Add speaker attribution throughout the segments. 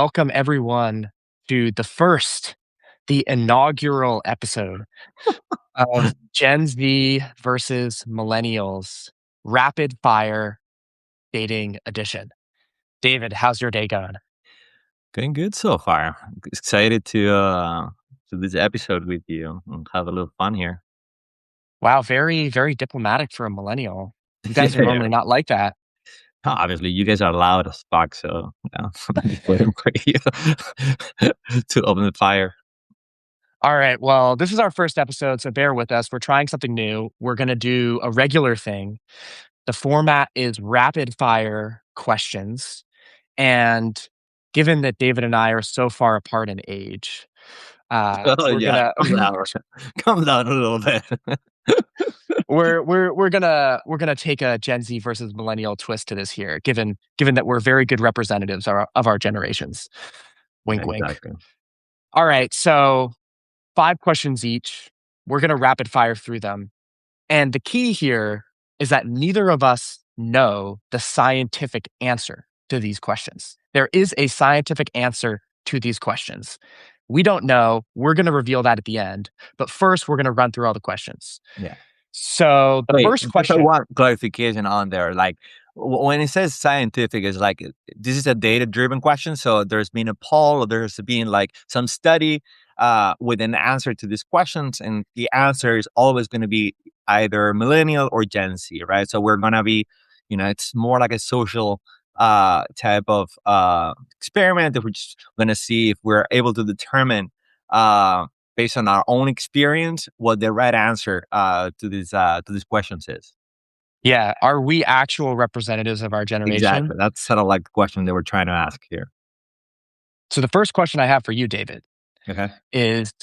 Speaker 1: Welcome everyone to the inaugural episode of Gen Z versus Millennials Rapid Fire Dating Edition. David, how's your day going?
Speaker 2: Going good so far. Excited to this episode with you and have a little fun here.
Speaker 1: Wow, very, very diplomatic for a millennial. You guys are
Speaker 2: Yeah, yeah.
Speaker 1: normally not like that.
Speaker 2: Obviously, you guys are loud as fuck, so I'm just waiting for you to open the fire.
Speaker 1: All right, well, this is our first episode, so bear with us. We're trying something new. We're going to do a regular thing. The format is rapid fire questions. And given that David and I are so far apart in age,
Speaker 2: Oh
Speaker 1: we're
Speaker 2: yeah,
Speaker 1: gonna
Speaker 2: calm down a little bit.
Speaker 1: we're gonna take a Gen Z versus millennial twist to this here, given that we're very good representatives of our generations.
Speaker 2: Yeah,
Speaker 1: Wink, wink.
Speaker 2: exactly.
Speaker 1: All right, so 5 questions each. We're gonna rapid fire through them. And the key here is that neither of us know the scientific answer to these questions. There is a scientific answer to these questions. We don't know. We're going to reveal that at the end. But first, we're going to run through all the questions.
Speaker 2: Yeah.
Speaker 1: So the
Speaker 2: Wait,
Speaker 1: first
Speaker 2: just
Speaker 1: question,
Speaker 2: one clarification on there. Like when it says scientific, it's like this is a data-driven question. So there's been a poll, or there's been like some study with an answer to these questions, and the answer is always going to be either millennial or Gen Z, right? So we're going to be, it's more like a social type of experiment that we're just going to see if we're able to determine uh, based on our own experience what the right answer to these questions is.
Speaker 1: yeah, are we actual representatives of our generation?
Speaker 2: Exactly. That's sort of like the question they were trying to ask here.
Speaker 1: So the first question I have for you, David,
Speaker 2: Okay.
Speaker 1: is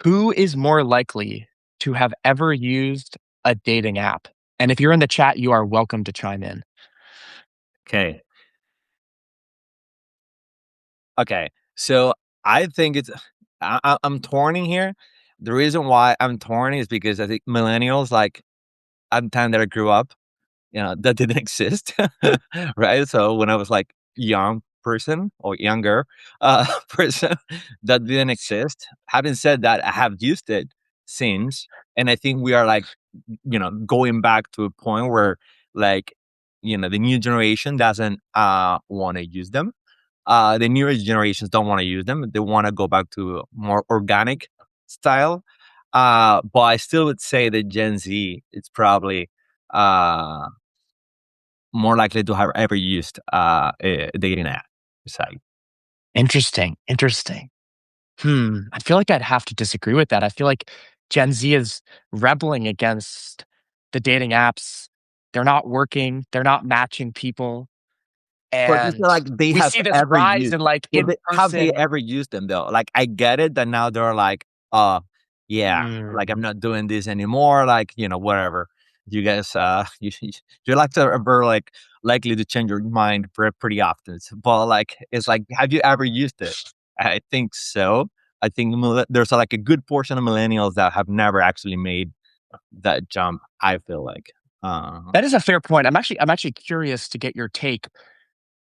Speaker 1: who is more likely to have ever used a dating app? And if you're in the chat, you are welcome to chime in.
Speaker 2: Okay. Okay. So I think I'm torning here. The reason why I'm torn is because I think millennials, like at the time that I grew up, that didn't exist. Right. So when I was like young person or younger person, that didn't exist. Having said that, I have used it since. And I think we are like, going back to a point where like, the new generation doesn't want to use them. The newer generations don't want to use them. They want to go back to more organic style. But I still would say that Gen Z is probably uh, more likely to have ever used a dating app site.
Speaker 1: Interesting. Interesting. I feel like I'd have to disagree with that. I feel like Gen Z is rebelling against the dating apps. They're not working, they're not matching people.
Speaker 2: But it's
Speaker 1: And
Speaker 2: not like they
Speaker 1: we
Speaker 2: have
Speaker 1: see this
Speaker 2: ever
Speaker 1: rise
Speaker 2: used.
Speaker 1: in like
Speaker 2: But
Speaker 1: in
Speaker 2: have they
Speaker 1: person.
Speaker 2: ever used them though? Like I get it that now they're like, yeah, like I'm not doing this anymore. Like whatever. You guys, you're like ever like likely to change your mind pretty often. But like it's like, have you ever used it? I think so. I think there's like a good portion of millennials that have never actually made that jump. I feel like.
Speaker 1: That is a fair point. I'm actually curious to get your take.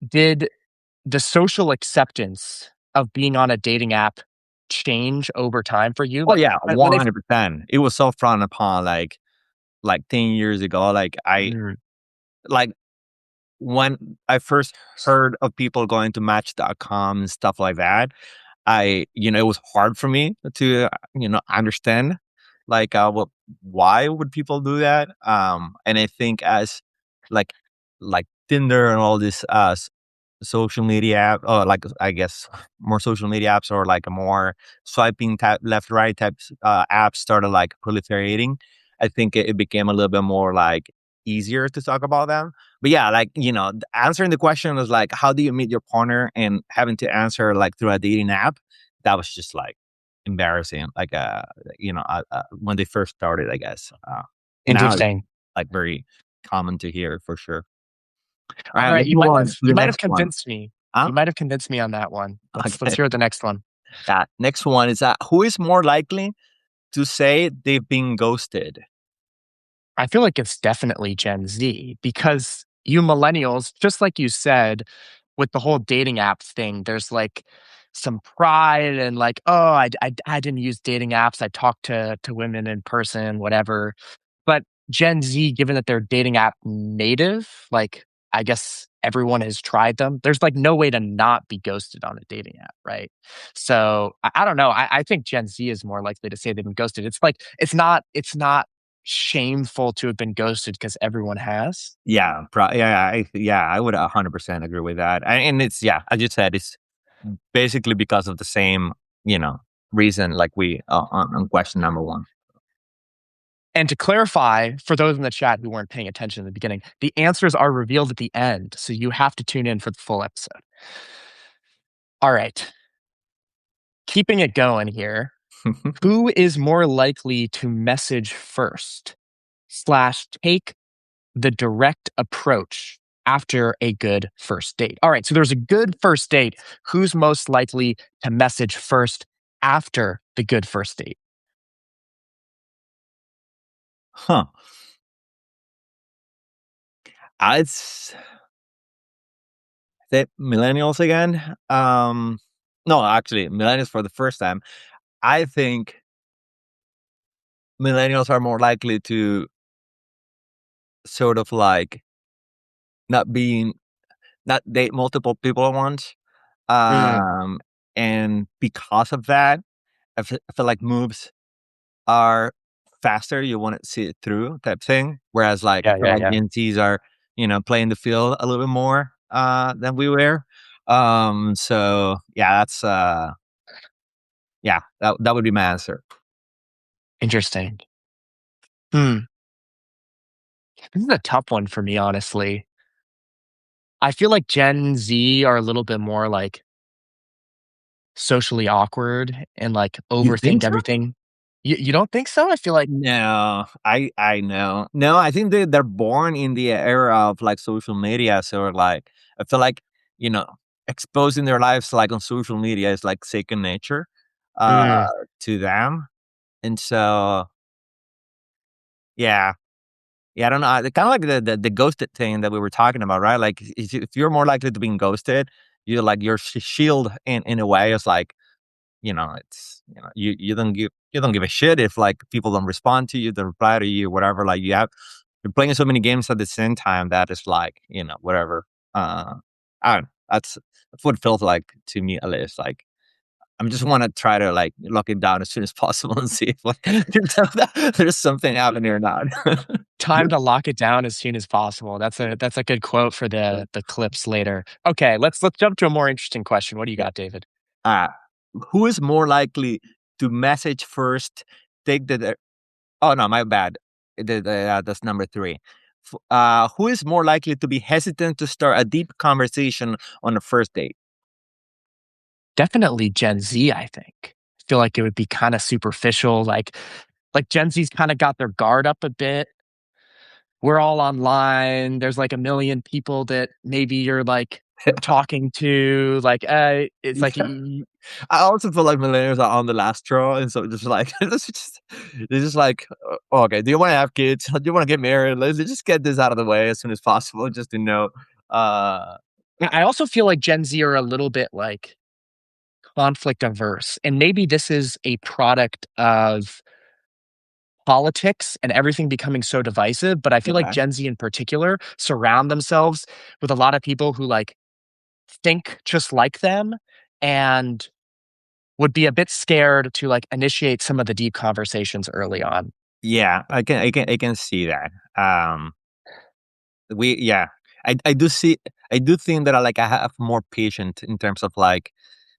Speaker 1: Did the social acceptance of being on a dating app change over time for you?
Speaker 2: Oh
Speaker 1: Like
Speaker 2: yeah,
Speaker 1: when they
Speaker 2: 100%. It was so frowned upon like 10 years ago.
Speaker 1: Mm,
Speaker 2: Like when I first heard of people going to match.com and stuff like that, it was hard for me to, understand what, why would people do that? And I think as like, like Tinder and all this, social media app, or like, I guess more social media apps or like a more swiping type left, right types, apps started like proliferating. I think it became a little bit more like easier to talk about them. But yeah, like, answering the question was like, how do you meet your partner, and having to answer like through a dating app, that was just like embarrassing. Like, when they first started, I guess. Now it's
Speaker 1: interesting.
Speaker 2: like very common to hear for sure. All
Speaker 1: All
Speaker 2: right,
Speaker 1: right,
Speaker 2: let's move on to
Speaker 1: you
Speaker 2: the
Speaker 1: might have
Speaker 2: next one.
Speaker 1: convinced me.
Speaker 2: Huh?
Speaker 1: You might have convinced me on that one. Let's
Speaker 2: Okay.
Speaker 1: hear the next one.
Speaker 2: Next one is who is more likely to say they've been ghosted?
Speaker 1: I feel like it's definitely Gen Z because you millennials, just like you said, with the whole dating apps thing, there's like some pride and like, oh, I didn't use dating apps. I talked to women in person, whatever. But Gen Z, given that they're dating app native, like I guess everyone has tried them. There's like no way to not be ghosted on a dating app, right? So I don't know. I think Gen Z is more likely to say they've been ghosted. It's like it's not shameful to have been ghosted because everyone has.
Speaker 2: I would 100% agree with that. And it's as you said, it's basically because of the same, you know, reason like we on question number one.
Speaker 1: And to clarify, for those in the chat who weren't paying attention in the beginning, the answers are revealed at the end. So you have to tune in for the full episode. All right. Keeping it going here. Who is more likely to message first slash take the direct approach after a good first date? All right. So there's a good first date. Who's most likely to message first after the good first date?
Speaker 2: Huh. I'd say millennials again. No, actually, millennials for the first time. I think millennials are more likely to sort of like not being not date multiple people at once.
Speaker 1: Mm,
Speaker 2: Um, and because of that, I feel like moves are faster. You want to see it through type thing. Whereas like I
Speaker 1: yeah,
Speaker 2: feel
Speaker 1: yeah,
Speaker 2: like
Speaker 1: yeah.
Speaker 2: Gen Zs are, playing the field a little bit more than we were. So yeah, that's that would be my answer.
Speaker 1: Interesting. Hmm. This is a tough one for me, honestly. I feel like Gen Z are a little bit more like socially awkward and like
Speaker 2: You think
Speaker 1: overthink
Speaker 2: so?
Speaker 1: everything. You don't think so? I feel like
Speaker 2: No, I know. No, I think they're born in the era of like social media. So like I feel like, you know, exposing their lives like on social media is like second nature uh
Speaker 1: mm,
Speaker 2: to them. And so yeah. Yeah, I don't know. Kind of like the ghosted thing that we were talking about, right? Like if you're more likely to be ghosted, you're like your shield in a way is like, it's you don't give a shit if like people don't respond to you, don't reply to you, whatever. Like you're playing so many games at the same time that it's like, whatever. I don't know. That's what it feels like to me at least. Like I just want to try to like lock it down as soon as possible and see if like there's something happening or not.
Speaker 1: time to lock it down as soon as possible. That's a good quote for the clips later. Okay, let's jump to a more interesting question. What do you
Speaker 2: Yeah.
Speaker 1: got, David?
Speaker 2: Uh, who is more likely to message first, take oh, no, my bad. That's number 3. Who is more likely to be hesitant to start a deep conversation on a first date?
Speaker 1: Definitely Gen Z, I think. I feel like it would be kind of superficial. Like Gen Z's kind of got their guard up a bit. We're all online. There's like a million people that maybe you're like talking to. Like, it's like
Speaker 2: Yeah. I also feel like millennials are on the last straw, and so just like they're just like, okay, do you want to have kids? Do you want to get married? Let's just get this out of the way as soon as possible, just to know. Uh,
Speaker 1: I also feel like Gen Z are a little bit like conflict averse. And maybe this is a product of politics and everything becoming so divisive. But I feel like
Speaker 2: okay.
Speaker 1: Gen Z in particular surround themselves with a lot of people who like think just like them and would be a bit scared to like initiate some of the deep conversations early on.
Speaker 2: Yeah, I can see that. We yeah, I do see. I do think that I have more patience in terms of like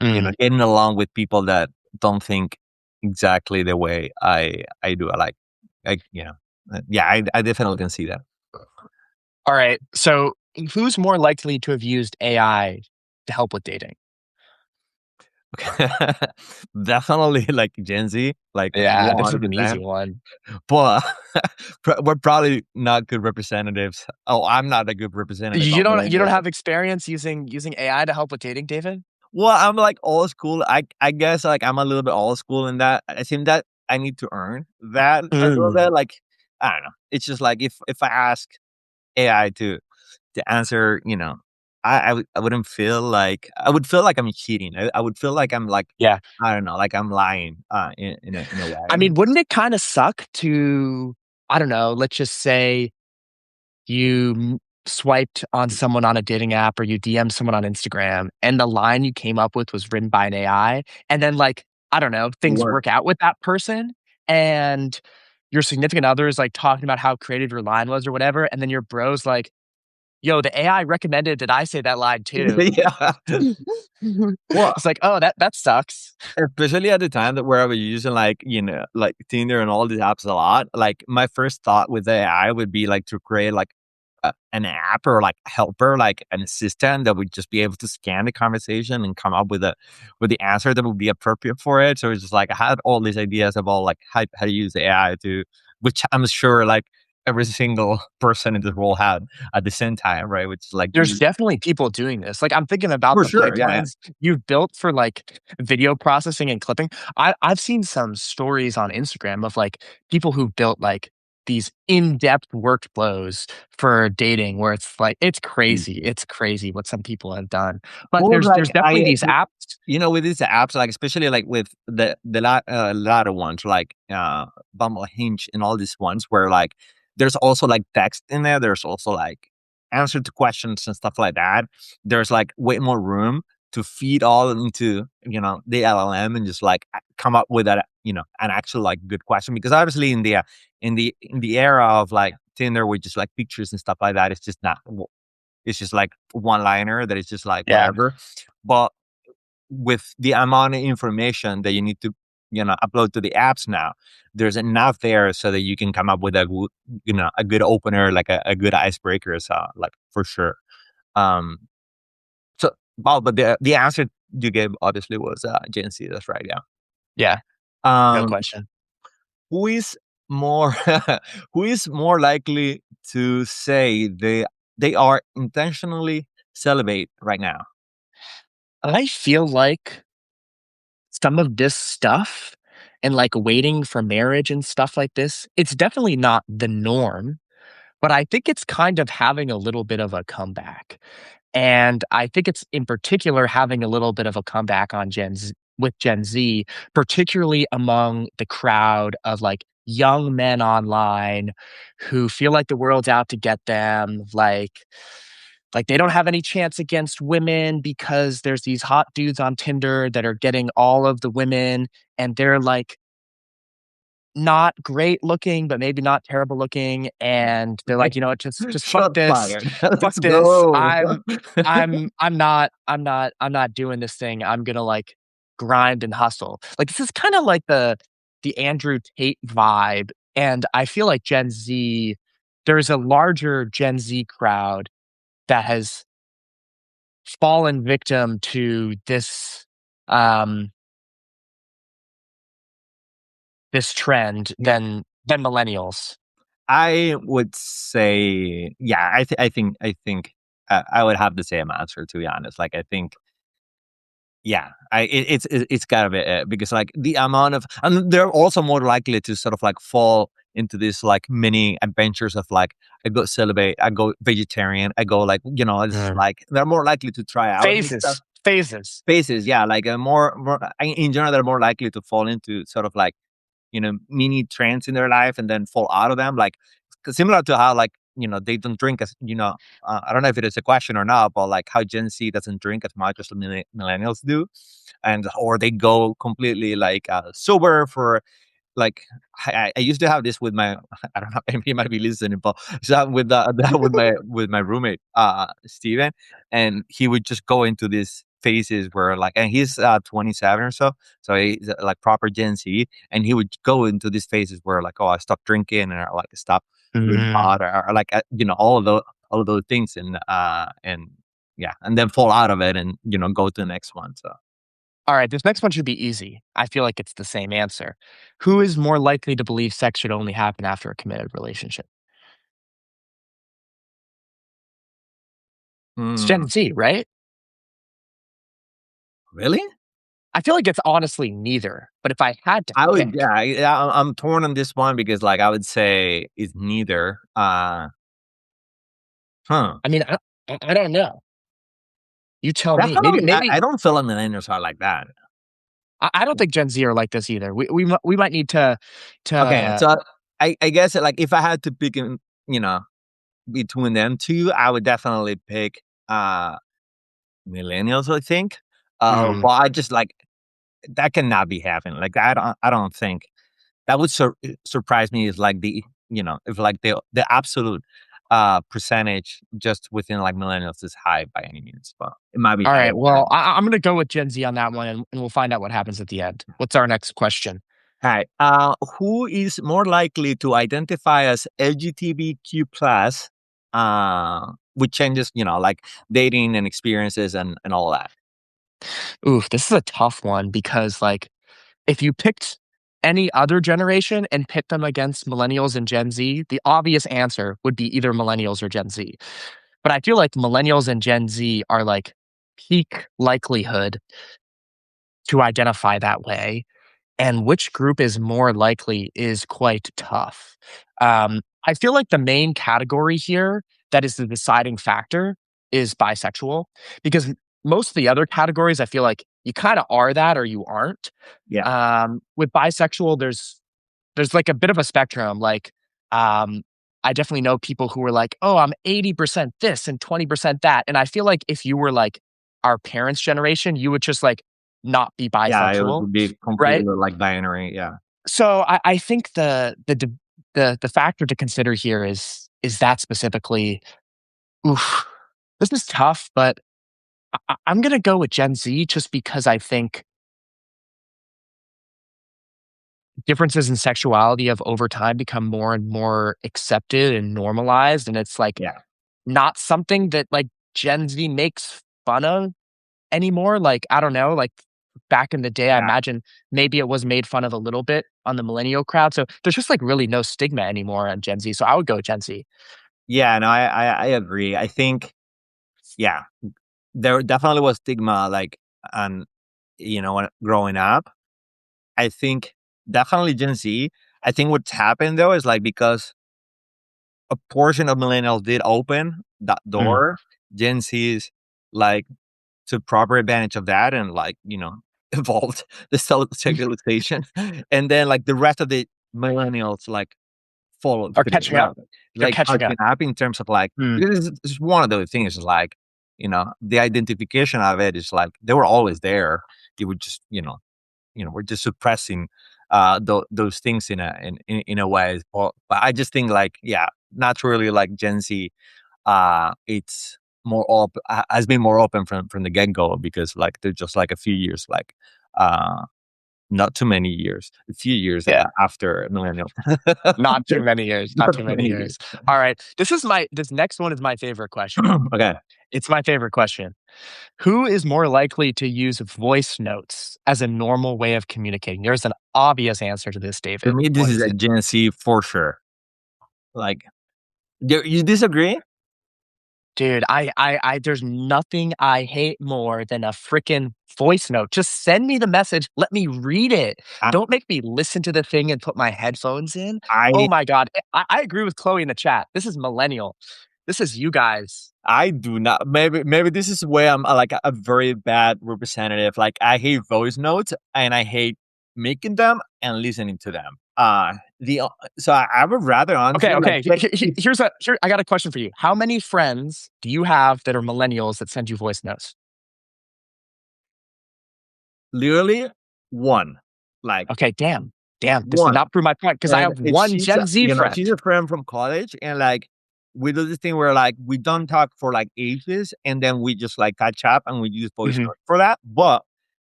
Speaker 1: Mm.
Speaker 2: getting along with people that don't think exactly the way I do. I definitely can see that.
Speaker 1: All right. So who's more likely to have used AI to help with dating?
Speaker 2: Definitely like Gen Z, like
Speaker 1: Yeah, this is an easy
Speaker 2: 100%.
Speaker 1: one.
Speaker 2: But we're probably not good representatives. Oh, I'm not a good representative
Speaker 1: You
Speaker 2: of
Speaker 1: don't
Speaker 2: millennials.
Speaker 1: have experience using AI to help with dating, David?
Speaker 2: Well, I'm like old school. I guess like I'm a little bit old school in that. I think that I need to earn that a little
Speaker 1: Mm.
Speaker 2: bit. Like I don't know. It's just like if I ask AI to answer, I wouldn't feel like I would feel like I'm cheating. I would feel like I'm like,
Speaker 1: Yeah.
Speaker 2: I don't know, like I'm lying, in a
Speaker 1: I
Speaker 2: way.
Speaker 1: mean, wouldn't it kinda suck to, I don't know, let's just say you swiped on someone on a dating app or you DM someone on Instagram and the line you came up with was written by an AI, and then, like, I don't know, things
Speaker 2: Work.
Speaker 1: work out with that person, and your significant other is, like, talking about how creative your line was or whatever, and then your bro's like, "Yo, the AI recommended that I say that line too."
Speaker 2: Yeah. Well,
Speaker 1: It's like, "Oh, that sucks."
Speaker 2: especially at the time that where I was using like, like Tinder and all these apps a lot, like my first thought with AI would be like to create like an app or like helper, like an assistant that would just be able to scan the conversation and come up with the answer that would be appropriate for it. So it's just like I had all these ideas about like how to use AI to, which I'm sure like every single person in this world had at the same time, right? Which is like
Speaker 1: There's definitely people doing this. Like, I'm thinking about
Speaker 2: for
Speaker 1: the
Speaker 2: sure, yeah, yeah.
Speaker 1: pipelines you've built for, like, video processing and clipping. I've seen some stories on Instagram of, like, people who built, like, these in-depth workflows for dating where it's crazy what some people have done. But
Speaker 2: Well,
Speaker 1: there's
Speaker 2: like
Speaker 1: definitely these apps.
Speaker 2: with these apps, like especially like with the latter ones, like Bumble, Hinge, and all these ones, where like there's also like text in there. There's also like answer to questions and stuff like that. There's like way more room to feed all into the LLM and just like come up with an actual like good question. Because obviously in the era of like Tinder with just like pictures and stuff like that, it's just not. It's just like one liner that is just like
Speaker 1: Yeah.
Speaker 2: whatever. But with the amount of information that you need to upload to the apps now, there's enough there so that you can come up with a good opener, like a good icebreaker, so like for sure. um so well, but the answer you gave obviously was Gen Z. That's right, yeah.
Speaker 1: Yeah, no
Speaker 2: um
Speaker 1: question.
Speaker 2: who is more who is more likely to say they are intentionally celibate right now?
Speaker 1: I feel like some of this stuff and, like, waiting for marriage and stuff like this, it's definitely not the norm, but I think it's kind of having a little bit of a comeback. And I think it's in particular having a little bit of a comeback on Gen Z, particularly among the crowd of like young men online who feel like the world's out to get them, like they don't have any chance against women because there's these hot dudes on Tinder that are getting all of the women and they're like not great looking, but maybe not terrible looking, and they're like, "You know what? Just fuck
Speaker 2: Shots
Speaker 1: this.
Speaker 2: fired.
Speaker 1: Fuck
Speaker 2: Let's
Speaker 1: this.
Speaker 2: go.
Speaker 1: I'm not doing this thing. I'm gonna, like, grind and hustle." Like, this is kinda like the Andrew Tate vibe, and I feel like Gen Z there's a larger Gen Z crowd that has fallen victim to um, this trend
Speaker 2: Yeah.
Speaker 1: than millennials.
Speaker 2: I would say, yeah, I think I would have the same answer, to be honest. Like, I think, yeah, it's gotta be it, because like the amount of, and they're also more likely to sort of like fall into this like mini adventures of like, I go celibate, I go vegetarian, I go like, it's
Speaker 1: Mm.
Speaker 2: like they're more likely to try out this stuff.
Speaker 1: Phases.
Speaker 2: Spaces, yeah, like more in general, they're more likely to fall into sort of like mini trends in their life and then fall out of them. Like similar to how like they don't drink as I don't know if it is a question or not, but like how Gen Z doesn't drink as much as the millennials do, and or they go completely like sober for like I used to have this with my I don't know, he might be listening, but so with that with my roommate Steven, and he would just go into these phases where like, and he's 27 or so, so he's like proper Gen Z, and he would go into these phases where like, oh, I stopped drinking, and I like stop doing pot,
Speaker 1: Mm.
Speaker 2: or like all of those things, and yeah, and then fall out of it and go to the next one. So
Speaker 1: Alright, this next one should be easy. I feel like it's the same answer. Who is more likely to believe sex should only happen after a committed relationship? It's
Speaker 2: mm,
Speaker 1: Gen Z, right?
Speaker 2: really.
Speaker 1: I feel like it's honestly neither, but if I had to
Speaker 2: I would,
Speaker 1: pick,
Speaker 2: yeah, I'm torn on this one because, like, I would say it's neither. Huh.
Speaker 1: I mean, I don't know. You tell me. Maybe
Speaker 2: Definitely, I
Speaker 1: maybe
Speaker 2: don't feel like millennials are like that.
Speaker 1: I don't think Gen Z are like this either. We might need to
Speaker 2: Okay,
Speaker 1: to
Speaker 2: so I guess like if I had to pick, you know, between them two, I would definitely pick uh millennials. I think,
Speaker 1: mm,
Speaker 2: but I just like that cannot be happening. Like I don't think that would surprise me. Is like the if like the absolute percentage just within like millennials is high by any means, but it might be
Speaker 1: all
Speaker 2: higher
Speaker 1: right.
Speaker 2: than
Speaker 1: Well, I'm gonna go with Gen Z on that one, and we'll find out what happens at the end. What's our next question?
Speaker 2: Hi. Who is more likely to identify as LGBTQ plus, with changes, like dating and experiences and all that?
Speaker 1: Oof, this is a tough one because like if you picked any other generation and pit them against millennials and Gen Z, the obvious answer would be either millennials or Gen Z. But I feel like millennials and Gen Z are like peak likelihood to identify that way. And which group is more likely is quite tough. I feel like the main category here that is the deciding factor is bisexual because most of the other categories, I feel like you kind of are that or you aren't.
Speaker 2: Yeah.
Speaker 1: With bisexual, there's like a bit of a spectrum. Like, I definitely know people who were like, "Oh, I'm 80% this and 20% that," and I feel like if you were like our parents' generation, you would just like not be
Speaker 2: Yeah, it
Speaker 1: bisexual,
Speaker 2: would be completely
Speaker 1: right?
Speaker 2: like binary. Yeah.
Speaker 1: So I think the factor to consider here is that specifically. Oof, this is tough, but I'm gonna go with Gen Z just because I think differences in sexuality have over time become more and more accepted and normalized, and it's like
Speaker 2: Yeah.
Speaker 1: not something that like Gen Z makes fun of anymore. Like I don't know, like back in the day, I
Speaker 2: Yeah.
Speaker 1: imagine maybe it was made fun of a little bit on the millennial crowd. So there's just like really no stigma anymore on Gen Z. So I would go Gen Z.
Speaker 2: Yeah. No, I agree. I think, yeah, there definitely was stigma, like, and, when growing up, I think definitely Gen Z. I think what's happened though is like because a portion of millennials did open that
Speaker 1: Mm.
Speaker 2: door. Gen Z's like took proper advantage of that and like evolved the civilization, and then like the rest of the millennials like followed
Speaker 1: Or
Speaker 2: through.
Speaker 1: catching up.
Speaker 2: Well,
Speaker 1: They're
Speaker 2: like
Speaker 1: catching
Speaker 2: catching
Speaker 1: up.
Speaker 2: up in terms of like
Speaker 1: Mm.
Speaker 2: because it's one of those things is like the identification of it is like they were always there. You would just we're just suppressing those things in a way. But I just think like yeah, naturally like Gen Z, it's has been more open from the get go because like they're just like a few years like uh not too many years, a few years
Speaker 1: Yeah.
Speaker 2: after millennial.
Speaker 1: Not too many years. Not
Speaker 2: Not
Speaker 1: too
Speaker 2: too
Speaker 1: many
Speaker 2: many years.
Speaker 1: years. All right. This next one is my favorite question.
Speaker 2: Okay,
Speaker 1: It's my favorite question. Who is more likely to use voice notes as a normal way of communicating? There's an obvious answer to this,
Speaker 2: for
Speaker 1: David.
Speaker 2: me this
Speaker 1: What
Speaker 2: is
Speaker 1: is
Speaker 2: a
Speaker 1: it?
Speaker 2: Gen Z for sure. Like you disagree?
Speaker 1: Dude, there's nothing I hate more than a freaking voice note. Just send me the message. Let me read it.
Speaker 2: I
Speaker 1: Don't make me listen to the thing and put my headphones in. Oh
Speaker 2: I
Speaker 1: my God. I agree with Chloe in the chat. This is millennial. This is you guys.
Speaker 2: I do not. Maybe this is where I'm like a very bad representative. Like I hate voice notes and I hate making them and listening to them. So I would rather
Speaker 1: Okay,
Speaker 2: honestly
Speaker 1: okay.
Speaker 2: like
Speaker 1: Here, I got a question for you. How many friends do you have that are millennials that send you voice notes?
Speaker 2: literally one, like
Speaker 1: Okay, damn. Damn. This does
Speaker 2: one.
Speaker 1: not prove my point because I
Speaker 2: And
Speaker 1: have
Speaker 2: it's
Speaker 1: one Gen Z
Speaker 2: she's
Speaker 1: friend.
Speaker 2: a friend from college, and like we do this thing where like we don't talk for like ages, and then we just like catch up and we use voice
Speaker 1: Mhm.
Speaker 2: notes for that. But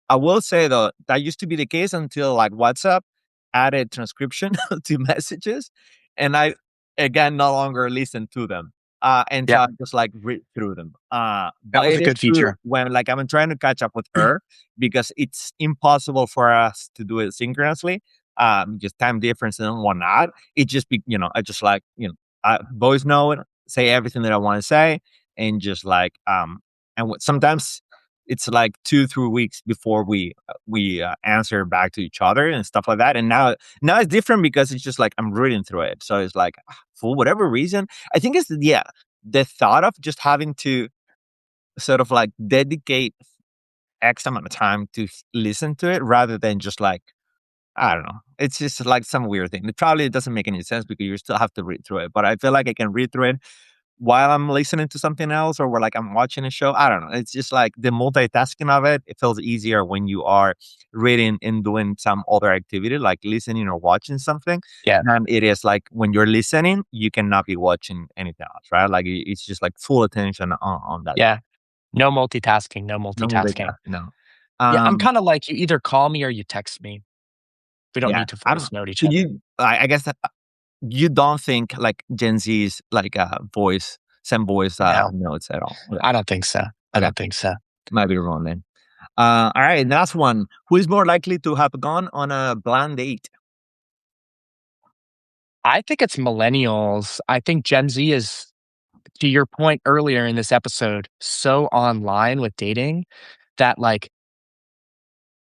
Speaker 2: I will say though that used to be the case until like WhatsApp added transcription to messages, and I again no longer listen to them. And so
Speaker 1: Yeah,
Speaker 2: I just like read through them.
Speaker 1: that
Speaker 2: But
Speaker 1: was a
Speaker 2: it is
Speaker 1: good
Speaker 2: true
Speaker 1: feature.
Speaker 2: when like I'm trying to catch up with her because it's impossible for us to do it synchronously, just time difference and whatnot. It just be, I just like, I voice note, say everything that I want to say, and just like, sometimes it's like 2 3 weeks before we answer back to each other and stuff like that. And now it's different because it's just like I'm reading through it, so it's like for whatever reason, I think it's yeah, the thought of just having to sort of like dedicate X amount of time to listen to it rather than just like, I don't know. It's just like some weird thing. It probably doesn't make any sense because you still have to read through it. But I feel like I can read through it while I'm listening to something else or where like I'm watching a show. I don't know. It's just like the multitasking of it. It feels easier when you are reading and doing some other activity like listening or watching something.
Speaker 1: Yeah.
Speaker 2: And it is like when you're listening, you cannot be watching anything else, right? Like it's just like full attention on that.
Speaker 1: Yeah. No multitasking. No
Speaker 2: No
Speaker 1: multitasking.
Speaker 2: multitasking. No.
Speaker 1: Yeah. I'm
Speaker 2: Um,
Speaker 1: kind of like you either call me or you text me. We don't
Speaker 2: yeah.
Speaker 1: need to
Speaker 2: I'm.
Speaker 1: voice note each
Speaker 2: So
Speaker 1: other.
Speaker 2: I guess you don't think like Gen Z's like voice, send voice
Speaker 1: No,
Speaker 2: notes at all. Okay.
Speaker 1: I don't think so. I
Speaker 2: Okay.
Speaker 1: don't think so.
Speaker 2: Might be wrong then. All right, last one. Who is more likely to have gone on a blind date?
Speaker 1: I think it's millennials. I think Gen Z is, to your point earlier in this episode, so online with dating that, like,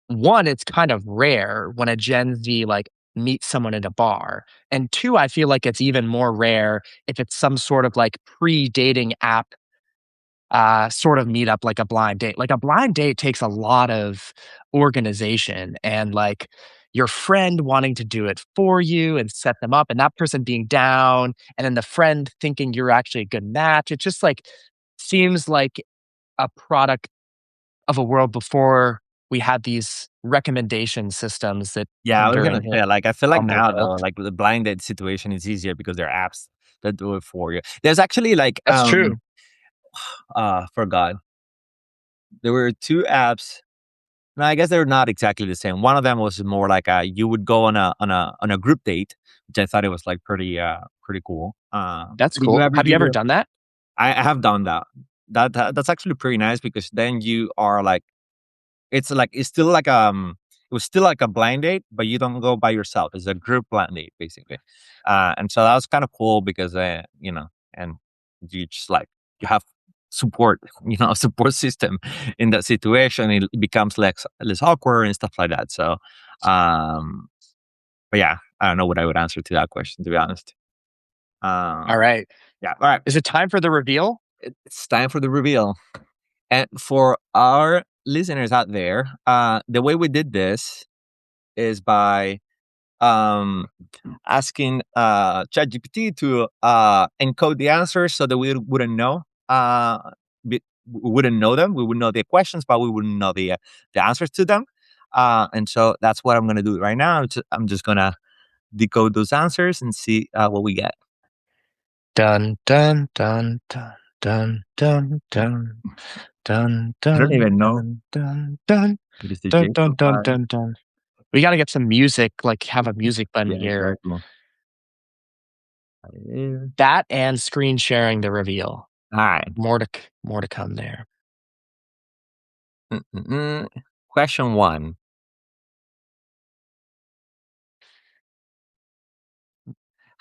Speaker 1: one, it's kind of rare when a Gen Z like meets someone at a bar. And two, I feel like it's even more rare if it's some sort of like pre-dating app sort of meet up, like a blind date. Like a blind date takes a lot of organization and like your friend wanting to do it for you and set them up and that person being down and then the friend thinking you're actually a good match. It just like seems like a product of a world before we had these recommendation systems that
Speaker 2: Yeah, I
Speaker 1: came
Speaker 2: was gonna
Speaker 1: during the
Speaker 2: say, like, I feel like
Speaker 1: Bumble
Speaker 2: now though,
Speaker 1: built.
Speaker 2: like the blind date situation is easier because there are apps that do it for you. There's actually like
Speaker 1: That's true.
Speaker 2: forgot. There were two apps. No, I guess they're not exactly the same. One of them was more like you would go on a group date, which I thought it was like pretty cool.
Speaker 1: That's
Speaker 2: Did you
Speaker 1: cool.
Speaker 2: ever
Speaker 1: Have you
Speaker 2: do
Speaker 1: ever
Speaker 2: the
Speaker 1: done that?
Speaker 2: I have done that. That's actually pretty nice because then you are like it's still like it was still like a blind date, but you don't go by yourself. It's a group blind date basically, and so that was kind of cool because and you just like you have support, a support system in that situation. It becomes less awkward and stuff like that. So, um, but yeah, I don't know what I would answer to that question to be honest.
Speaker 1: All
Speaker 2: Um,
Speaker 1: right.
Speaker 2: yeah, all right,
Speaker 1: Is it time for the reveal?
Speaker 2: it's time for the reveal. And for our listeners out there, the way we did this is by um, asking ChatGPT to encode the answers so that we wouldn't know. We wouldn't know them. We would know the questions, but we wouldn't know the answers to them. And so that's what I'm going to do right now. I'm just going to decode those answers and see what we get.
Speaker 1: Dun dun dun dun dun dun dun dun
Speaker 2: I don't
Speaker 1: dun
Speaker 2: even know.
Speaker 1: dun dun dun
Speaker 2: It is the
Speaker 1: dun
Speaker 2: J
Speaker 1: dun dun
Speaker 2: file.
Speaker 1: dun dun. We gotta get some music, like have a music button
Speaker 2: Yeah,
Speaker 1: here.
Speaker 2: exactly.
Speaker 1: That and screen sharing the reveal.
Speaker 2: All right.
Speaker 1: More to come there.
Speaker 2: Mm-mm-mm. Question one.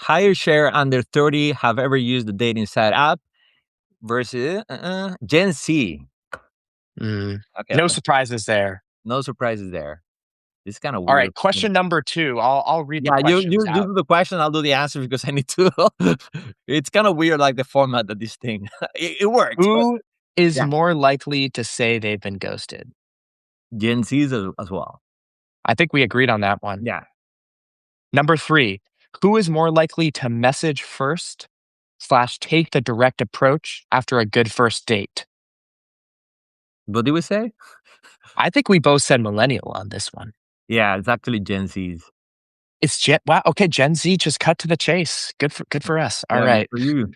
Speaker 2: Higher share under 30 have ever used the dating site app versus Gen Z.
Speaker 1: Mm.
Speaker 2: Okay,
Speaker 1: No surprises there.
Speaker 2: no surprises there. It's kind of
Speaker 1: All
Speaker 2: weird.
Speaker 1: right, question number two. I'll read the
Speaker 2: Yeah, you
Speaker 1: questions
Speaker 2: you you
Speaker 1: out.
Speaker 2: do the question, I'll do the answer because I need to. It's kind of weird, like the format of this thing. It works, but
Speaker 1: Who is
Speaker 2: yeah,
Speaker 1: more likely to say they've been ghosted?
Speaker 2: Gen Z's as well.
Speaker 1: I think we agreed on that one.
Speaker 2: Yeah,
Speaker 1: Number three, who is more likely to message first slash take the direct approach after a good first date?
Speaker 2: what did we say?
Speaker 1: I think we both said millennial on this one.
Speaker 2: Yeah, it's actually Gen Z's.
Speaker 1: It's Gen wow, okay, Gen Z just cut to the chase. Good for us. All
Speaker 2: Yeah, good
Speaker 1: right.
Speaker 2: for you,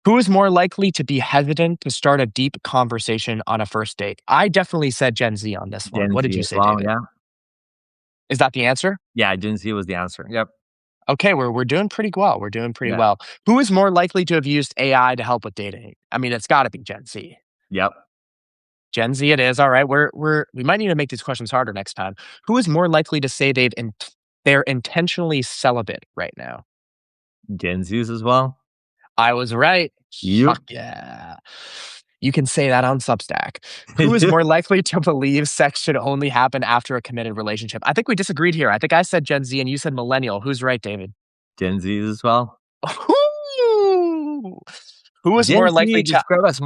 Speaker 1: Who is more likely to be hesitant to start a deep conversation on a first date? I definitely said Gen Z on this one.
Speaker 2: Gen
Speaker 1: What did
Speaker 2: Z
Speaker 1: you
Speaker 2: as
Speaker 1: say,
Speaker 2: well.
Speaker 1: David?
Speaker 2: Yeah,
Speaker 1: Is that the answer?
Speaker 2: yeah, Gen Z was the answer. Yep,
Speaker 1: Okay, we're doing pretty well. We're doing pretty
Speaker 2: yeah,
Speaker 1: well. Who is more likely to have used AI to help with dating? I mean, it's got to be Gen Z.
Speaker 2: yep.
Speaker 1: Gen Z it is. All right. We might need to make these questions harder next time. Who is more likely to say they're intentionally celibate right now?
Speaker 2: Gen Z's as well.
Speaker 1: I was right.
Speaker 2: Yep.
Speaker 1: Fuck yeah. You can say that on Substack. Who is more likely to believe sex should only happen after a committed relationship? I think we disagreed here. I think I said Gen Z and you said millennial. Who's right, David?
Speaker 2: Gen Z's as well.
Speaker 1: Ooh. Who is
Speaker 2: Gen
Speaker 1: more
Speaker 2: Z
Speaker 1: likely to
Speaker 2: described as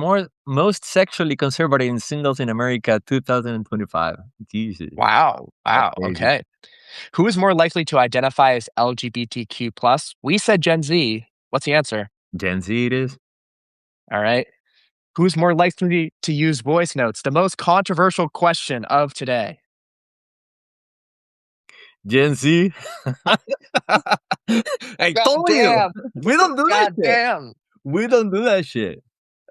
Speaker 2: most sexually conservative in singles in America 2025. Jesus,
Speaker 1: Wow.
Speaker 2: that's
Speaker 1: Wow.
Speaker 2: crazy.
Speaker 1: Okay. Who is more likely to identify as LGBTQ plus? We said Gen Z. What's the answer?
Speaker 2: Gen Z it is.
Speaker 1: All right. Who's more likely to use voice notes? The most controversial question of today.
Speaker 2: Gen Z. I
Speaker 1: God
Speaker 2: told you,
Speaker 1: damn.
Speaker 2: we don't do that
Speaker 1: God
Speaker 2: shit.
Speaker 1: damn.
Speaker 2: We don't do that shit.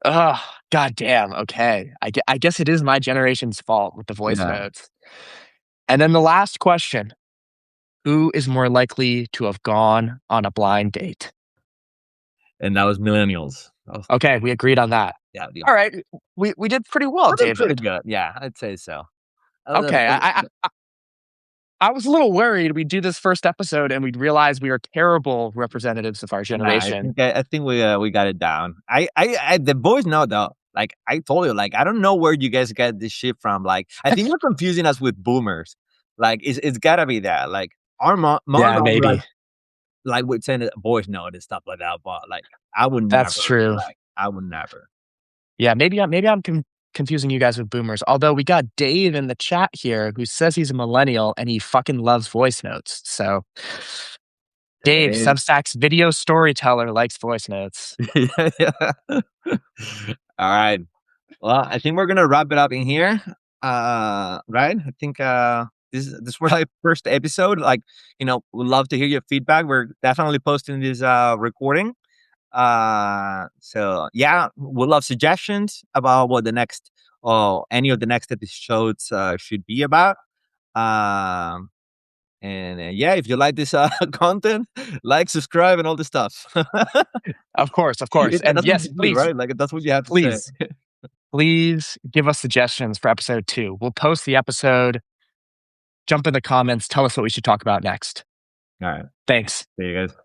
Speaker 1: Oh, god damn. Okay. I guess it is my generation's fault with the voice
Speaker 2: Yeah,
Speaker 1: notes. And then the last question. Who is more likely to have gone on a blind date?
Speaker 2: and that was millennials.
Speaker 1: Okay, we agreed on that.
Speaker 2: Yeah,
Speaker 1: All right. We did pretty well,
Speaker 2: we did pretty
Speaker 1: David.
Speaker 2: good. Yeah, I'd say so.
Speaker 1: Okay. I was a little worried we'd do this first episode and we'd realize we are terrible representatives of our
Speaker 2: Nah,
Speaker 1: generation.
Speaker 2: I think we got it down. The boys know though. Like I told you, like I don't know where you guys get this shit from. Like I think you're confusing us with boomers. Like it's gotta be that. Like our mom
Speaker 1: Yeah, maybe.
Speaker 2: like would send it boys note and stuff like that. But like I would
Speaker 1: That's
Speaker 2: never.
Speaker 1: true.
Speaker 2: Like I would never.
Speaker 1: Yeah, maybe I'm confusing you guys with boomers. Although we got Dave in the chat here who says he's a millennial and he fucking loves voice notes. So Dave,
Speaker 2: Eh,
Speaker 1: Substack's video storyteller, likes voice notes.
Speaker 2: yeah, yeah. All right. Well, I think we're gonna wrap it up in here. Right? I think this was like first episode. Like, we'd love to hear your feedback. We're definitely posting this recording. So yeah, we'd love suggestions about what the next or any of the next episodes should be about. Um and yeah, if you like this content, like, subscribe, and all the stuff.
Speaker 1: Of course, of course. And
Speaker 2: That's what
Speaker 1: yes,
Speaker 2: you do, right? Like that's what you have to say.
Speaker 1: please, please give us suggestions for episode 2. We'll post the episode, jump in the comments, tell us what we should talk about next.
Speaker 2: All right.
Speaker 1: Thanks.
Speaker 2: See you guys.